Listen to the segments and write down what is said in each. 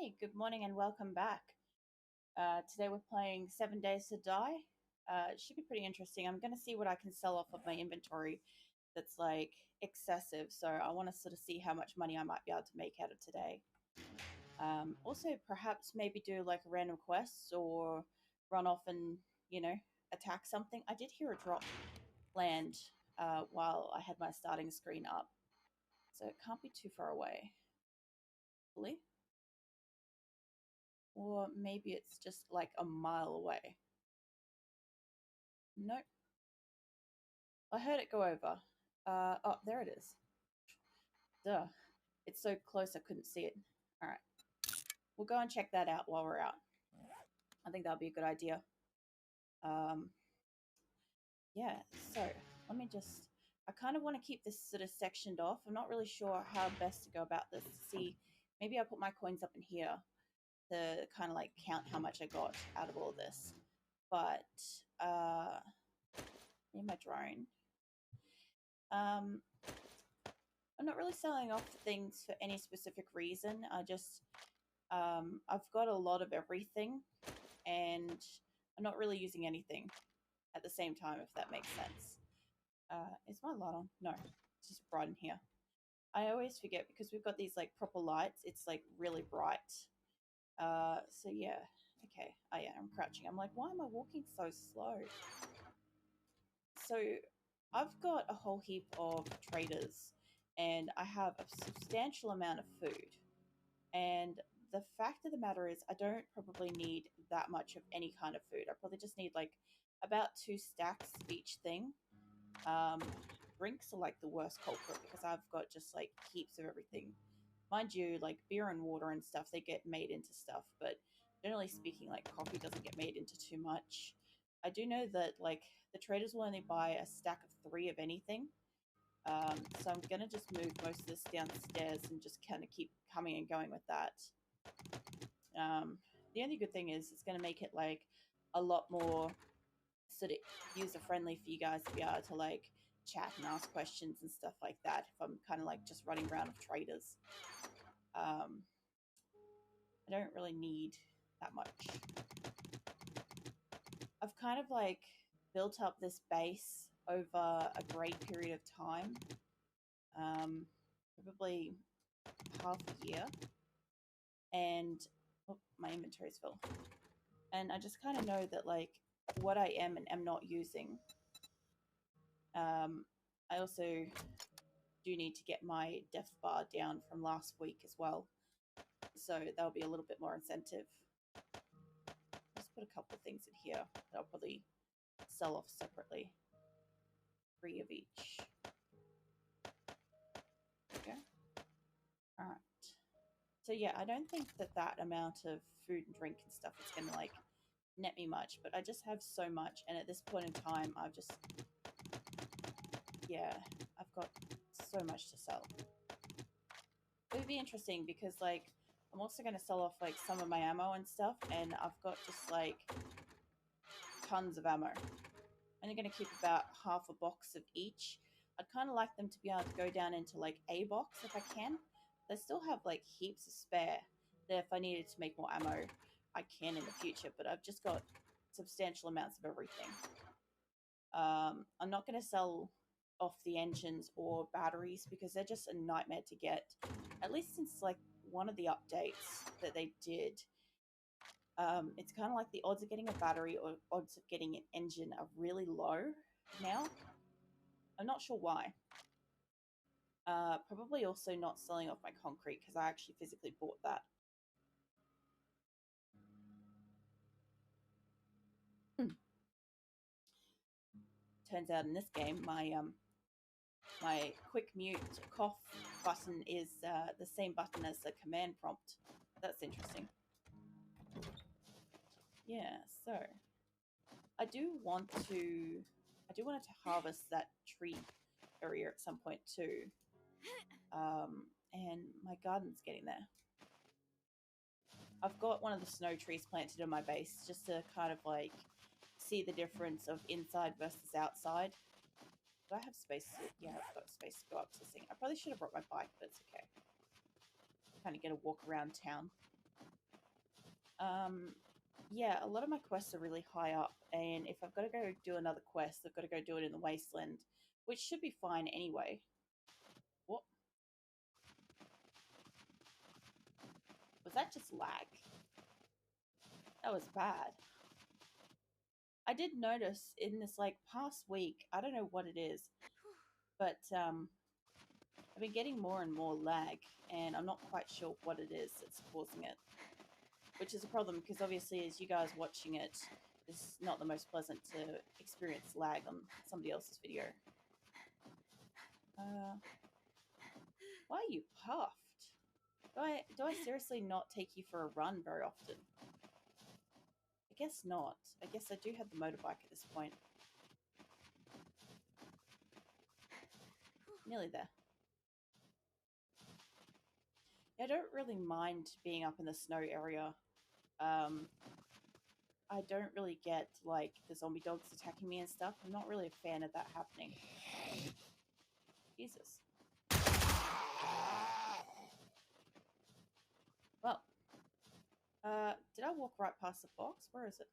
Hey, good morning and welcome back. Today we're playing 7 Days to Die. It should be pretty interesting. I'm going to see what I can sell off of my inventory that's like excessive. So I want to sort of see how much money I might be able to make out of today. Also, perhaps maybe do like a random quest or run off and, attack something. I did hear a drop land while I had my starting screen up. So it can't be too far away. Hopefully. Or maybe it's just like a mile away. Nope. I heard it go over. Oh, there it is. Duh. It's so close I couldn't see it. Alright. We'll go and check that out while we're out. I think that'll be a good idea. Um, yeah, so let me just... I kind of want to keep this sort of sectioned off. I'm not really sure how best to go about this. To see, maybe I'll put my coins up in here to kind of like count how much I got out of all of this. But, need my drone. I'm not really selling off things for any specific reason. I've got a lot of everything, and I'm not really using anything at the same time, if that makes sense. Is my light on? No, it's just bright in here. I always forget because we've got these like proper lights. It's like really bright. So yeah, okay. Oh yeah, I'm crouching. I'm like, why am I walking so slow? So I've got a whole heap of traders, and I have a substantial amount of food. And the fact of the matter is, I don't probably need that much of any kind of food. I probably just need like about 2 stacks of each thing. Um, Drinks are like the worst culprit because I've got just like heaps of everything. Mind you, like beer and water and stuff, they get made into stuff, but generally speaking, like coffee doesn't get made into too much. I do know that like the traders will only buy a stack of 3 of anything. So I'm gonna just move most of this downstairs and just kind of keep coming and going with that. The only good thing is it's gonna make it like a lot more sort of user friendly for you guys to be able to like chat and ask questions and stuff like that. If I'm kind of like just running around with traders, I don't really need that much. I've kind of like built up this base over a great period of time, probably half a year, and oh, my inventory's full. And I just kind of know that like what I am and am not using. I also do need to get my death bar down from last week as well, so that'll be a little bit more incentive. Just put a couple of things in here that I'll probably sell off separately. 3 of each. There we go. All right. So yeah, I don't think that that amount of food and drink and stuff is going to like net me much, but I just have so much, and at this point in time, I've just, yeah, I've got so much to sell. It would be interesting because like I'm also going to sell off like some of my ammo and stuff, and I've got just like tons of ammo. I'm only going to keep about half a box of each. I'd kind of like them to be able to go down into like a box if I can. They still have like heaps of spare that if I needed to make more ammo, I can in the future, but I've just got substantial amounts of everything. I'm not going to sell off the engines or batteries because they're just a nightmare to get. At least since like one of the updates that they did, it's kind of like the odds of getting a battery or odds of getting an engine are really low now. I'm not sure why. Probably also not selling off my concrete because I actually physically bought that. Turns out in this game, my quick mute cough button is the same button as the command prompt. That's interesting. Yeah, so I do want to harvest that tree area at some point too. And my garden's getting there. I've got one of the snow trees planted in my base just to kind of like see the difference of inside versus outside. Do I have space? Yeah, I've got space to go up to this thing. I probably should have brought my bike, but it's okay. Kind of get a walk around town. Yeah, a lot of my quests are really high up, and if I've got to go do another quest, I've got to go do it in the wasteland, which should be fine anyway. What? Was that just lag? That was bad. I did notice in this like past week, I don't know what it is, but I've been getting more and more lag, and I'm not quite sure what it is that's causing it, which is a problem because obviously, as you guys watching it, it's not the most pleasant to experience lag on somebody else's video. Why are you puffed? Do I seriously not take you for a run very often? I guess not. I guess I do have the motorbike at this point. Nearly there. Yeah, I don't really mind being up in the snow area. I don't really get like the zombie dogs attacking me and stuff. I'm not really a fan of that happening. Jesus. Well, did I walk right past the box? Where is it?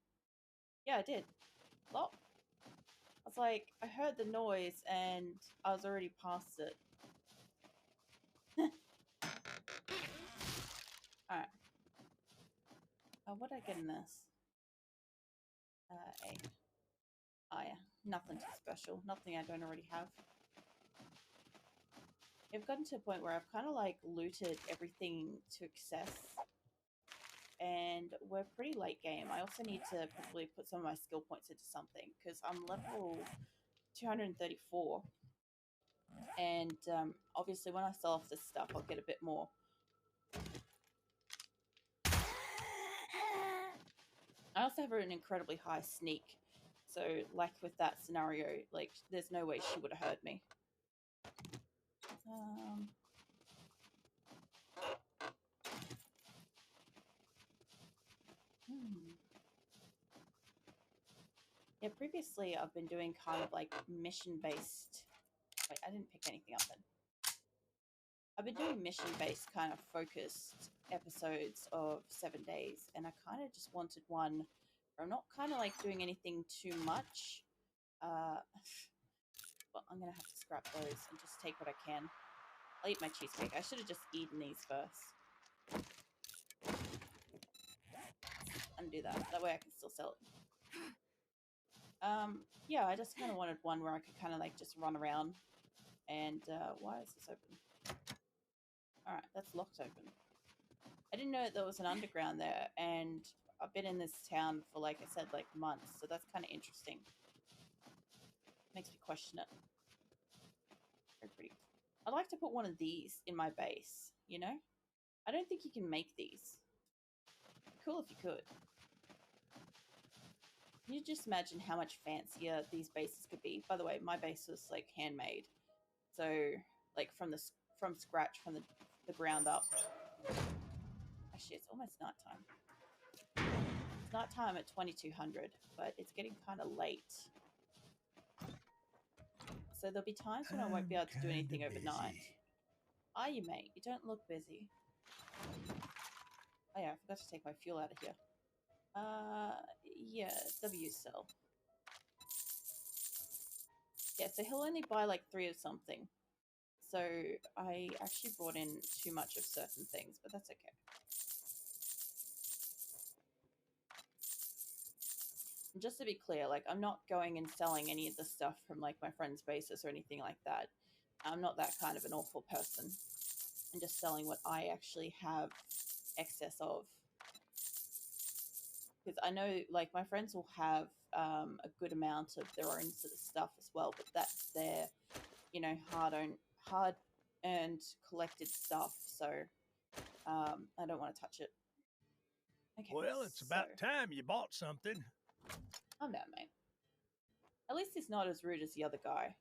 Yeah, I did. Well, I was like, I heard the noise and I was already past it. Alright. What did I get in this? A. Oh yeah, nothing too special. Nothing I don't already have. I've gotten to a point where I've kind of like looted everything to excess. And we're pretty late game. I also need to probably put some of my skill points into something because I'm level 234. And obviously when I sell off this stuff, I'll get a bit more. I also have an incredibly high sneak. So, like with that scenario, like, there's no way she would have heard me. Yeah, previously I've been doing kind of like mission-based... Wait, I didn't pick anything up then. I've been doing mission-based kind of focused episodes of 7 days, and I kind of just wanted one where I'm not kind of like doing anything too much. But I'm going to have to scrap those and just take what I can. I'll eat my cheesecake. I should have just eaten these first. Undo that. That way I can still sell it. Yeah, I just kind of wanted one where I could kind of like just run around. And why is this open? Alright, that's locked open. I didn't know there was an underground there, and I've been in this town for, like I said, like months, so that's kind of interesting. Makes me question it. Very pretty. I'd like to put one of these in my base, you know? I don't think you can make these. Cool if you could. Can you just imagine how much fancier these bases could be? By the way, my base was like handmade, so like from scratch, from the ground up. Actually, it's almost nighttime. It's nighttime at 2200, but it's getting kind of late. So there'll be times when I won't be able to do anything overnight. Are you, mate? You don't look busy. Oh yeah, I forgot to take my fuel out of here. Yeah, W cell. Yeah, so he'll only buy like 3 of something. So I actually brought in too much of certain things, but that's okay. And just to be clear, like, I'm not going and selling any of the stuff from like my friend's bases or anything like that. I'm not that kind of an awful person. I'm just selling what I actually have excess of. Because I know, like, my friends will have a good amount of their own sort of stuff as well, but that's their, you know, hard-earned collected stuff. So I don't want to touch it. Okay. Well, it's about time you bought something. Calm down, mate. At least he's not as rude as the other guy.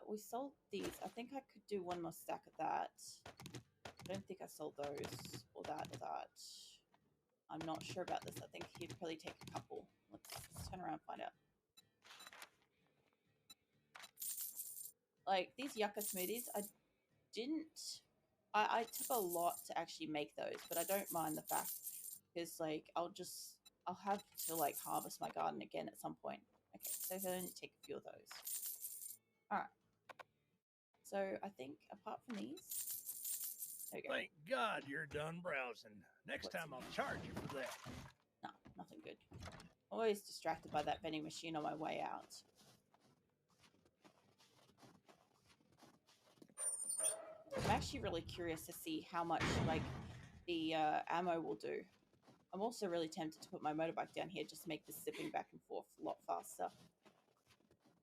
We sold these. I think I could do one more stack of that. I don't think I sold those, or that, or that. I'm not sure about this. I think he'd probably take a couple. Let's turn around and find out. Like, these yucca smoothies, I took a lot to actually make those, but I don't mind the fact, because like I'll have to like harvest my garden again at some point. Okay, so if I only take a few of those. All right. So I think apart from these, there we go. Thank God you're done browsing. Next time I'll charge you for that. No, nothing good. Always distracted by that vending machine on my way out. I'm actually really curious to see how much like the ammo will do. I'm also really tempted to put my motorbike down here just to make this zipping back and forth a lot faster.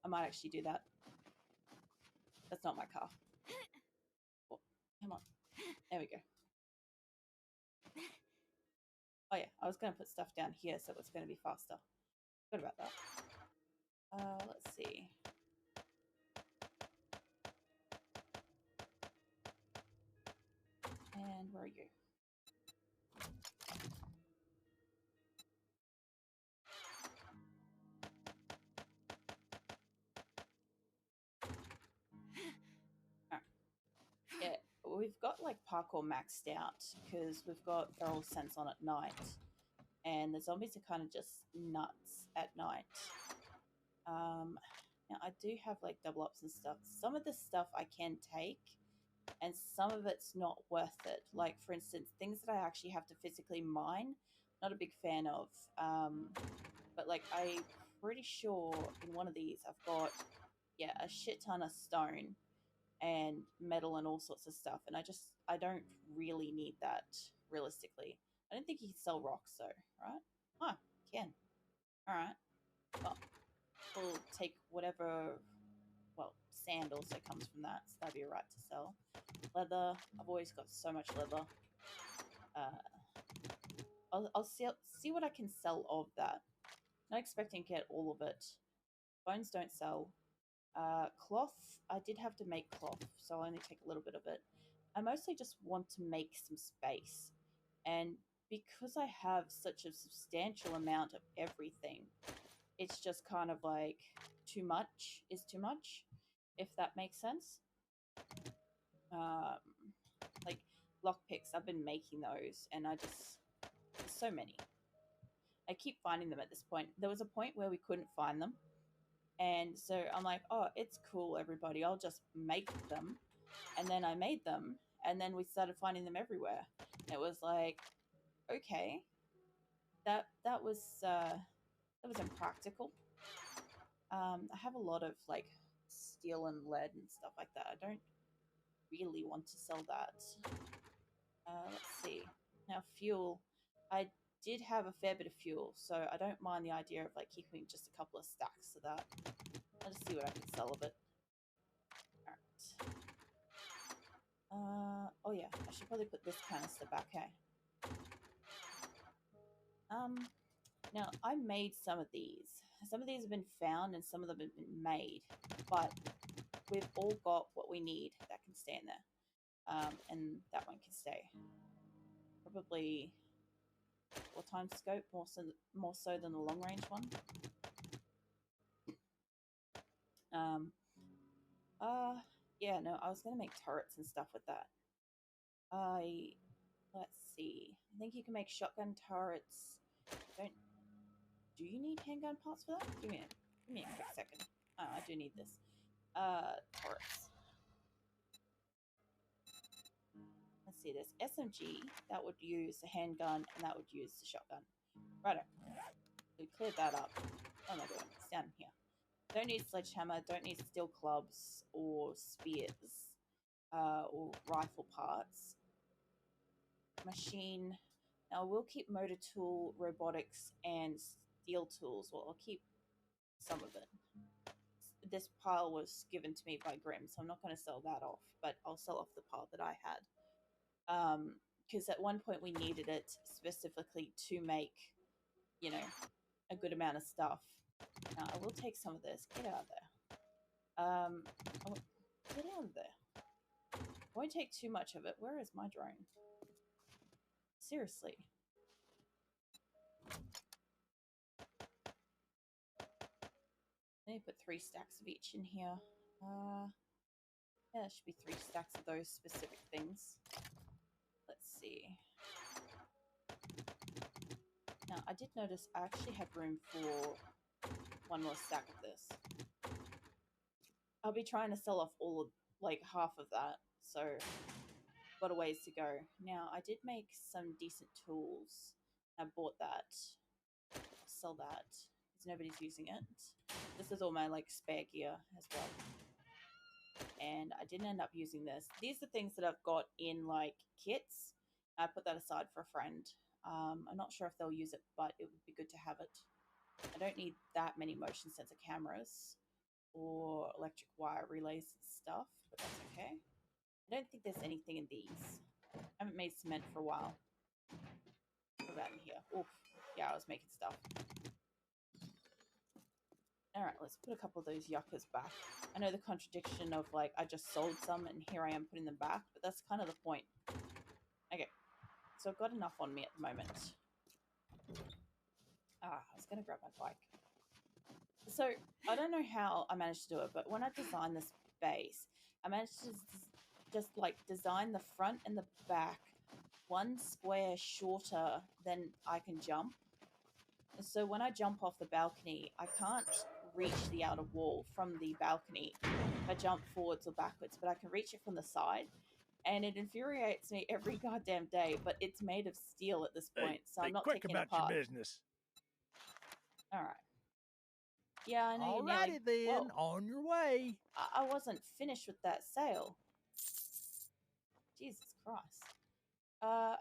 I might actually do that. That's not my car. Oh, come on. There we go. Oh yeah, I was going to put stuff down here so it's going to be faster. Good about that. Let's see. And where are you? Yeah, we've got like parkour maxed out because we've got feral sense on at night, and the zombies are kind of just nuts at night. Now I do have like double ups and stuff. Some of the stuff I can take, and some of it's not worth it. Like for instance, things that I actually have to physically mine. Not a big fan of. But like I'm pretty sure in one of these I've got a shit ton of stone and metal and all sorts of stuff, and I don't really need that realistically. I don't think you can sell rocks though, right? Huh, can. All right. Well, we'll take whatever. Well, sand also comes from that, so that'd be alright to sell. Leather. I've always got so much leather. I'll see what I can sell of that. Not expecting to get all of it. Bones don't sell. Cloth, I did have to make cloth, so I'll only take a little bit of it. I mostly just want to make some space. And because I have such a substantial amount of everything, it's just kind of like too much is too much, if that makes sense. Like lockpicks, I've been making those, and there's so many. I keep finding them at this point. There was a point where we couldn't find them. And so I'm like, oh, it's cool, everybody. I'll just make them. And then I made them. And then we started finding them everywhere. It was like, okay, that was impractical. I have a lot of like steel and lead and stuff like that. I don't really want to sell that. Let's see. Now fuel. I did have a fair bit of fuel, so I don't mind the idea of like keeping just a couple of stacks of that. I'll just see what I can sell of it. Alright. Oh yeah, I should probably put this canister back, hey? Now I made some of these. Some of these have been found and some of them have been made, but we've all got what we need that can stay in there. And that one can stay. Probably 4x scope, more so than the long range one. Yeah, no, I was gonna make turrets and stuff with that. Let's see. I think you can make shotgun turrets. Do you need handgun parts for that? Give me a quick second. Oh, I do need this. Turrets. Let's see this. SMG, that would use the handgun, and that would use the shotgun. Righto. We cleared that up. Oh my god, it's down here. Don't need sledgehammer, don't need steel clubs or spears, or rifle parts. Machine. Now I will keep motor tool, robotics, and steel tools. Well, I'll keep some of it. This pile was given to me by Grim, so I'm not going to sell that off, but I'll sell off the pile that I had. Because at one point we needed it specifically to make, you know, a good amount of stuff. Now, I will take some of this. Get out of there. Get out of there. I won't take too much of it. Where is my drone? Seriously. I need to put 3 stacks of each in here. Yeah, there should be 3 stacks of those specific things. Let's see. did notice I actually have room for one more stack of this. I'll be trying to sell off all of, like, half of that, so got a ways to go. Now, I did make some decent tools. I bought that. I'll sell that because nobody's using it. This is all my, like, spare gear as well. And I didn't end up using this. These are things that I've got in, like, kits. I put that aside for a friend. I'm not sure if they'll use it, but it would be good to have it. I don't need that many motion sensor cameras or electric wire relays and stuff, but that's okay. I don't think there's anything in these. I haven't made cement for a while. What about in here? Oof. Yeah, I was making stuff. Alright, let's put a couple of those yuccas back. I know the contradiction of, like, I just sold some and here I am putting them back, but that's kind of the point. Okay, so I've got enough on me at the moment. I was going to grab my bike. So, I don't know how I managed to do it, but when I designed this base, I managed to just, like, design the front and the back one square shorter than I can jump. So when I jump off the balcony, I can't reach the outer wall from the balcony if I jump forwards or backwards, but I can reach it from the side. And it infuriates me every goddamn day, but it's made of steel at this point, so I'm not taking it apart. Quick about your business. All right. Yeah, I know you're Alrighty nearly... then, Whoa. on your way. I wasn't finished with that sail. Jesus Christ.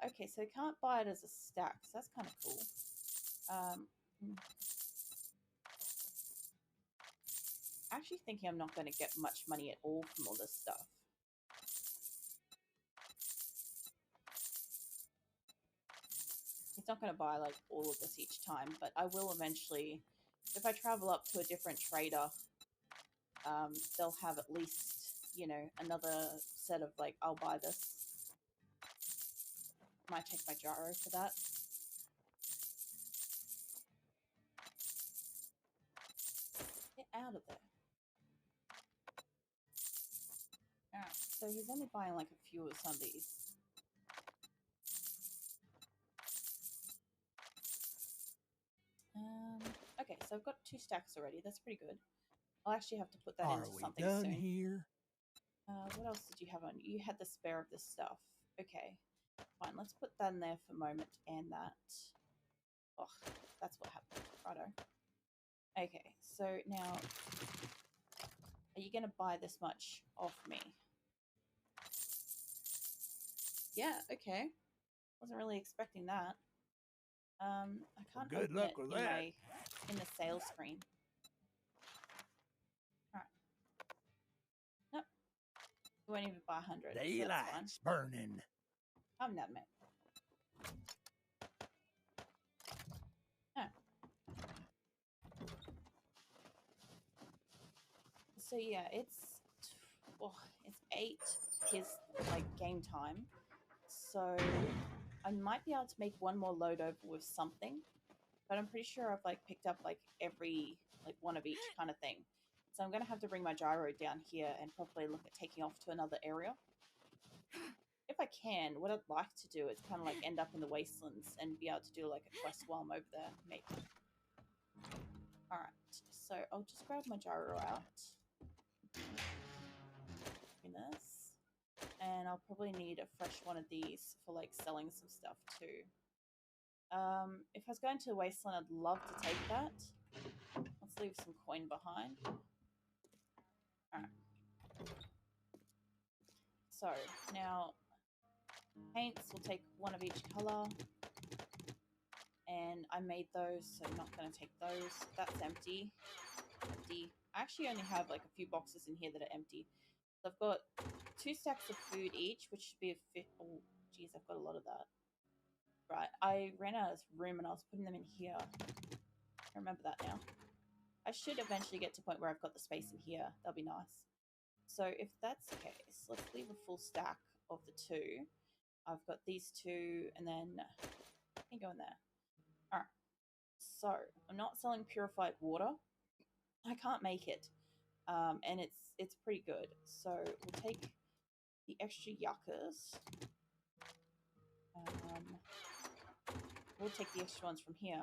Okay, so I can't buy it as a stack, so that's kind of cool. Actually thinking I'm not going to get much money at all from all this stuff. He's not going to buy, like, all of this each time, but I will eventually. If I travel up to a different trader, they'll have at least, you know, another set of, like, I'll buy this. Might take my gyro for that. Get out of there. Alright, so he's only buying, like, a few of some of these. Okay, so I've got 2 stacks already. That's pretty good. I'll actually have to put that into something soon. Here? What else did you have on? You had the spare of this stuff. Okay, fine. Let's put that in there for a moment, and that. Oh, that's what happened. Righto. Okay, so now, are you going to buy this much off me? Yeah, okay. Wasn't really expecting that. I can't Well, good open luck it with in that. in the sales screen. Alright. Nope. You won't even buy 100. Daylight's burning. I'm not mad. So yeah, it's 8 his, like, game time. So I might be able to make one more load over with something, but I'm pretty sure I've, like, picked up, like, every, like, one of each kind of thing. So I'm gonna have to bring my gyro down here and probably look at taking off to another area. If I can, what I'd like to do is kind of, like, end up in the wastelands and be able to do, like, a quest while I'm over there, maybe. Alright, so I'll just grab my gyro out. This. And I'll probably need a fresh one of these for, like, selling some stuff too. If I was going to the wasteland, I'd love to take that. Let's leave some coin behind. Alright. So, now, paints, we'll take one of each colour. And I made those, so I'm not going to take those. That's empty. Empty. I actually only have, like, a few boxes in here that are empty. So I've got 2 stacks of food each, which should be a fit. Oh, geez, I've got a lot of that. Right, I ran out of room and I was putting them in here. I remember that now. I should eventually get to a point where I've got the space in here. That'll be nice. So if that's the case, let's leave a full stack of the 2. I've got these 2, and then you go in there. Alright. So I'm not selling purified water. I can't make it. And it's pretty good. So we'll take the extra yuccas. we'll take the extra ones from here.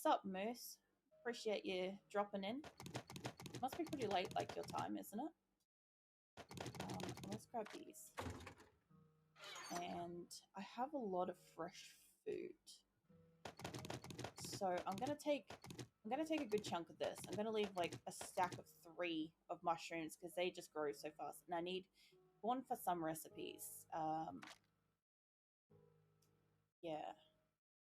Sup, Moose? Appreciate you dropping in. Must be pretty late, like your time, isn't it? Let's grab these. And I have a lot of fresh food. So I'm gonna take a good chunk of this. I'm gonna leave like a stack of 3 of mushrooms because they just grow so fast. And I need one for some recipes. Yeah.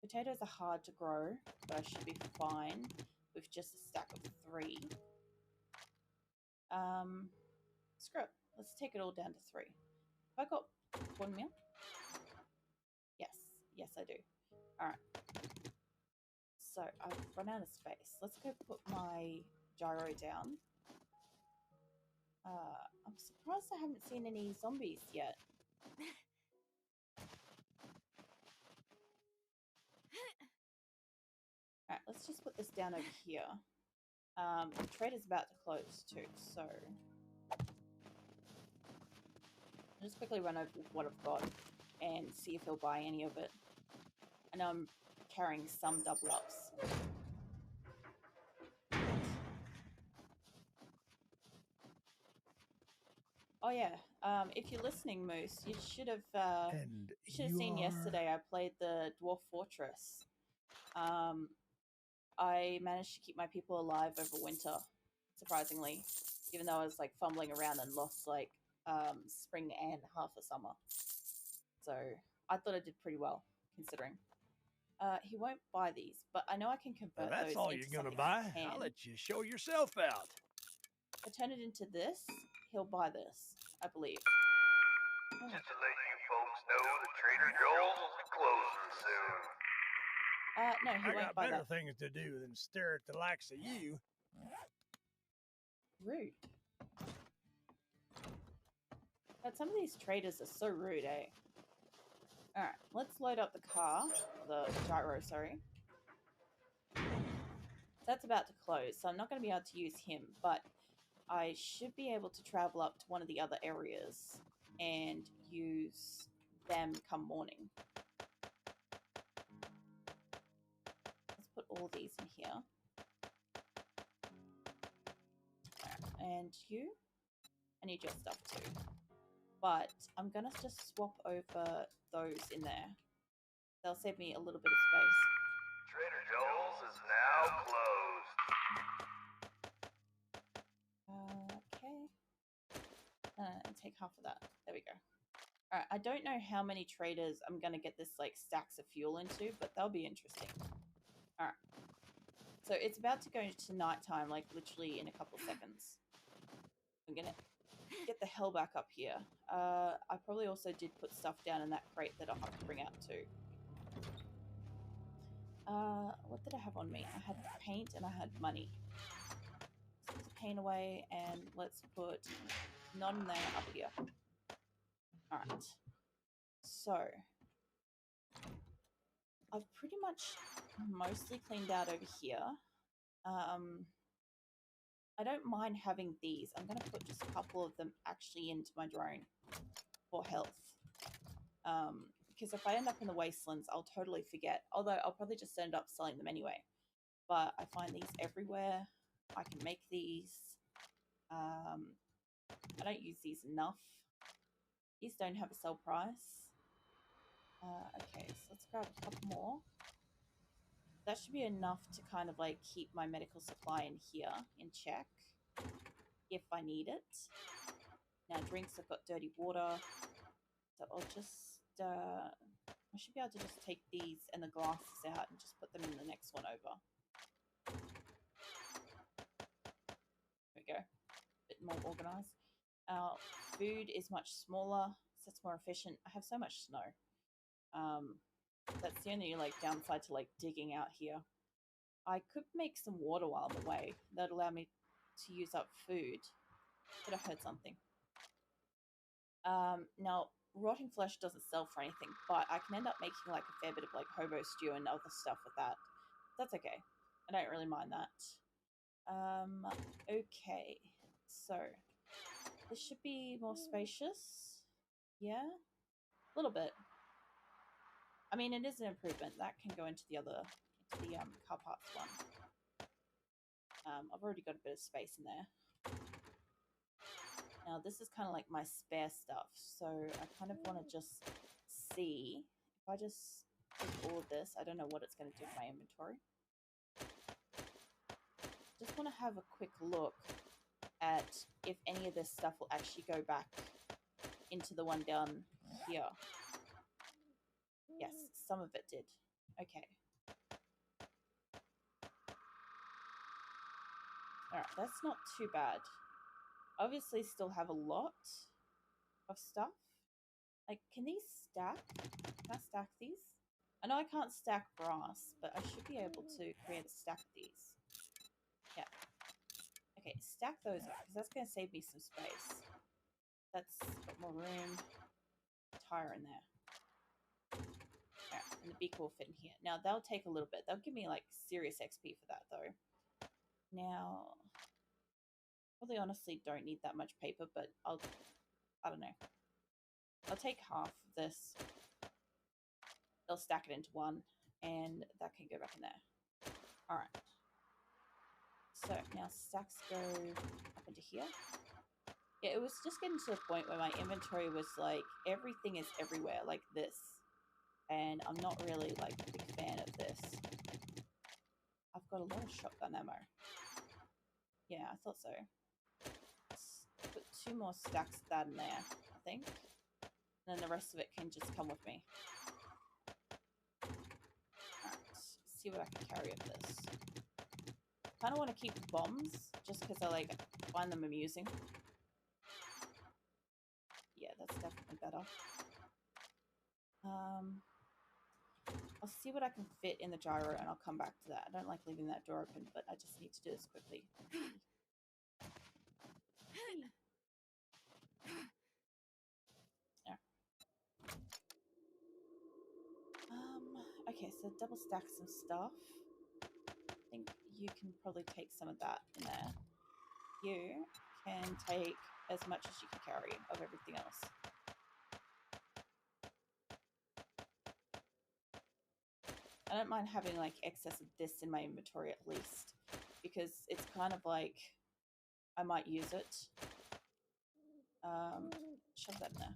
Potatoes are hard to grow, but I should be fine with just a stack of 3. Screw it. Let's take it all down to 3. Have I got one meal? Yes. Yes, I do. Alright. So, I've run out of space. Let's go put my gyro down. I'm surprised I haven't seen any zombies yet. Alright, let's just put this down over here. The trader's about to close too, so... I'll just quickly run over what I've got and see if he'll buy any of it. I know I'm carrying some double ups. Oh yeah, if you're listening, Moose, you should have seen yesterday I played the Dwarf Fortress. I managed to keep my people alive over winter, surprisingly, even though I was like fumbling around and lost like spring and half the summer. So I thought I did pretty well, considering. He won't buy these, but I know I can convert that's those all into you're gonna something buy. I'll let you show yourself out. If I turn it into this, he'll buy this, I believe. Just to let you folks know, the Trader Joel's will be closing soon. No, he won't buy that. I got better things to do than stare at the likes of you. Rude. But some of these traders are so rude, eh? Alright, let's load up the car. The gyro, sorry. That's about to close, so I'm not going to be able to use him, but I should be able to travel up to one of the other areas and use them come morning. Let's put all these in here. And you? I need your stuff too. But I'm going to just swap over those in there. They'll save me a little bit of space. Trader Joel's is now closed. Okay. And take half of that. There we go. Alright, I don't know how many traders I'm going to get this like stacks of fuel into, but they'll be interesting. Alright. So it's about to go to nighttime, like literally in a couple of seconds. I'm going to get the hell back up here. I probably also did put stuff down in that crate that I'll have to bring out too. What did I have on me? I had paint and I had money. Let's put the paint away and let's put none in there, up here. Alright. So, I've pretty much mostly cleaned out over here. I don't mind having these. I'm going to put just a couple of them actually into my drone for health. Because if I end up in the wastelands, I'll totally forget. Although I'll probably just end up selling them anyway. But I find these everywhere. I can make these. I don't use these enough. These don't have a sell price. Okay, so let's grab a couple more. That should be enough to kind of like keep my medical supply in here in check if I need it. Now drinks, I've got dirty water. So I'll just, I should be able to just take these and the glasses out and just put them in the next one over. There we go. A bit more organized. Our food is much smaller, so it's more efficient. I have so much snow. That's the only like downside to like digging out here. I could make some water while I'm away. That'd allow me to use up food. But I heard something. Now, rotting flesh doesn't sell for anything, but I can end up making like a fair bit of like hobo stew and other stuff with that. That's okay. I don't really mind that. Okay. So, this should be more spacious. Yeah? A little bit. I mean, it is an improvement. That can go into the car parts one. I've already got a bit of space in there. Now, this is kind of like my spare stuff, so I kind of want to just see. If I just take all of this, I don't know what it's going to do to my inventory. Just want to have a quick look at if any of this stuff will actually go back into the one down here. Yes, some of it did. Okay. Alright, that's not too bad. Obviously still have a lot of stuff. Like, can these stack? Can I stack these? I know I can't stack brass, but I should be able to create a stack of these. Yeah. Okay, stack those up, because that's going to save me some space. That's got more room. Tire in there. Alright, and the beaker will fit in here. Now, they'll take a little bit. They'll give me, like, serious XP for that, though. Now, probably honestly don't need that much paper, but I don't know. I'll take half of this. They'll stack it into one, and that can go back in there. Alright. So, now stacks go up into here. Yeah, it was just getting to the point where my inventory was like, everything is everywhere, like this. And I'm not really, like, a big fan of this. I've got a lot of shotgun ammo. Yeah, I thought so. Let's put 2 more stacks of that in there, I think. And then the rest of it can just come with me. Alright, see what I can carry of this. Kind of want to keep the bombs, just because I, like, find them amusing. Yeah, that's definitely better. I'll see what I can fit in the gyro, and I'll come back to that. I don't like leaving that door open, but I just need to do this quickly. Yeah. Okay, so double stack some stuff. I think you can probably take some of that in there. You can take as much as you can carry of everything else. I don't mind having like excess of this in my inventory at least, because it's kind of like I might use it. Shove that in there.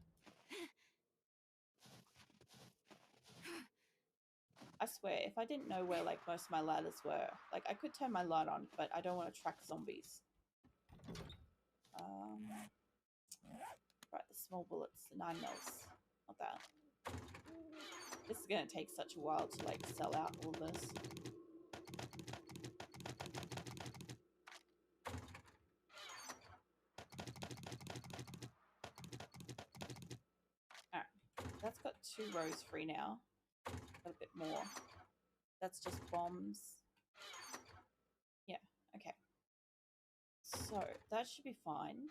I swear, if I didn't know where like most of my ladders were, like I could turn my light on, but I don't want to track zombies. Right, the small bullets, the 9 mils, not that. This is gonna take such a while to like sell out all this. Alright, that's got 2 rows free now. Got a bit more. That's just bombs. Yeah, okay. So that should be fine.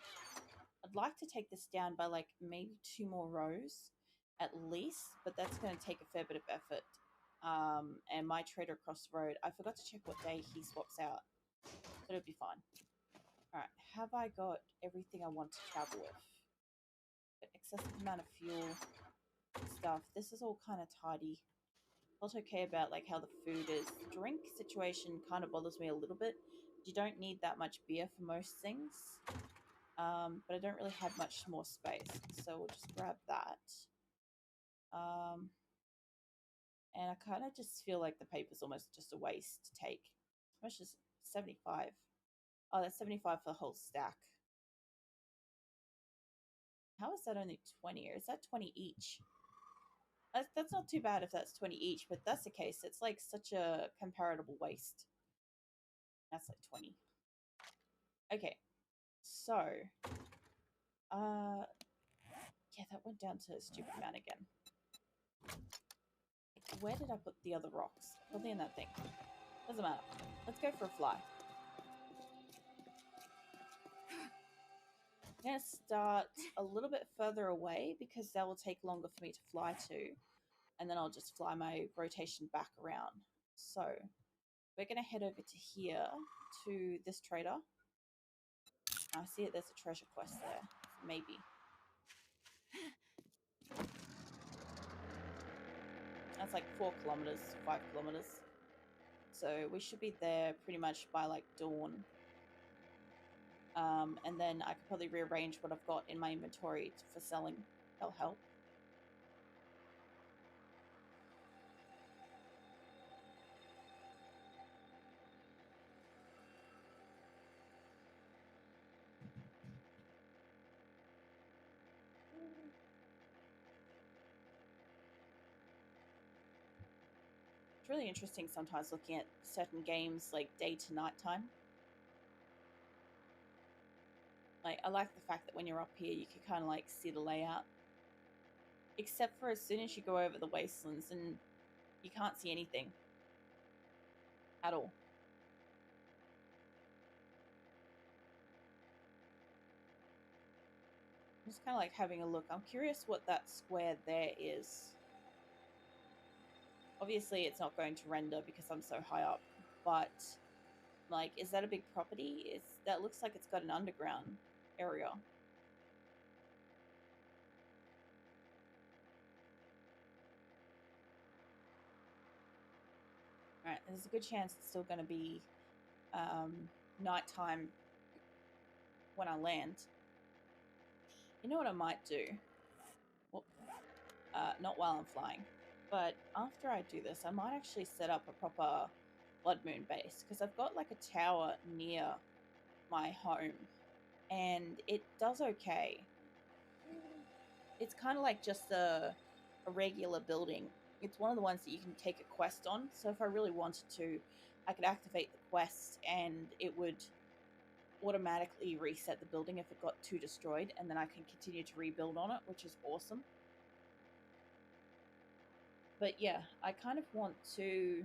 I'd like to take this down by like maybe 2 more rows at least, but that's going to take a fair bit of effort. And my trader across the road, I forgot to check what day he swaps out, but it'll be fine. Alright, have I got everything I want to travel with? Got excessive amount of fuel stuff. This is all kind of tidy. Not okay about like how the food is. The drink situation kind of bothers me a little bit. You don't need that much beer for most things. But I don't really have much more space, so we'll just grab that. And I kind of just feel like the paper's almost just a waste to take. How much is 75? Oh, that's 75 for the whole stack. How is that only 20? Or is that 20 each? That's not too bad if that's 20 each, but if that's the case, it's like such a comparable waste. That's like 20. Okay, so yeah, that went down to a stupid amount again. Where did I put the other rocks? Probably in that thing. Doesn't matter. Let's go for a fly. I'm going to start a little bit further away because that will take longer for me to fly to. And then I'll just fly my rotation back around. So we're going to head over to here to this trader. I see that there's a treasure quest there. Maybe. That's like 4 kilometers, 5 kilometers. So we should be there pretty much by like dawn. And then I could probably rearrange what I've got in my inventory for selling. That'll help. It's really interesting sometimes looking at certain games like day to night time. Like, I like the fact that when you're up here, you can kind of like see the layout. Except for as soon as you go over the wastelands and you can't see anything at all. I'm just kind of like having a look. I'm curious what that square there is. Obviously, it's not going to render because I'm so high up, but like, is that a big property? That looks like it's got an underground area. Alright, there's a good chance it's still going to be nighttime when I land. You know what I might do? Well, not while I'm flying. But after I do this, I might actually set up a proper Blood Moon base. Because I've got like a tower near my home. And it does okay. It's kind of like just a regular building. It's one of the ones that you can take a quest on. So if I really wanted to, I could activate the quest and it would automatically reset the building if it got too destroyed, and then I can continue to rebuild on it, which is awesome. But yeah, I kind of want to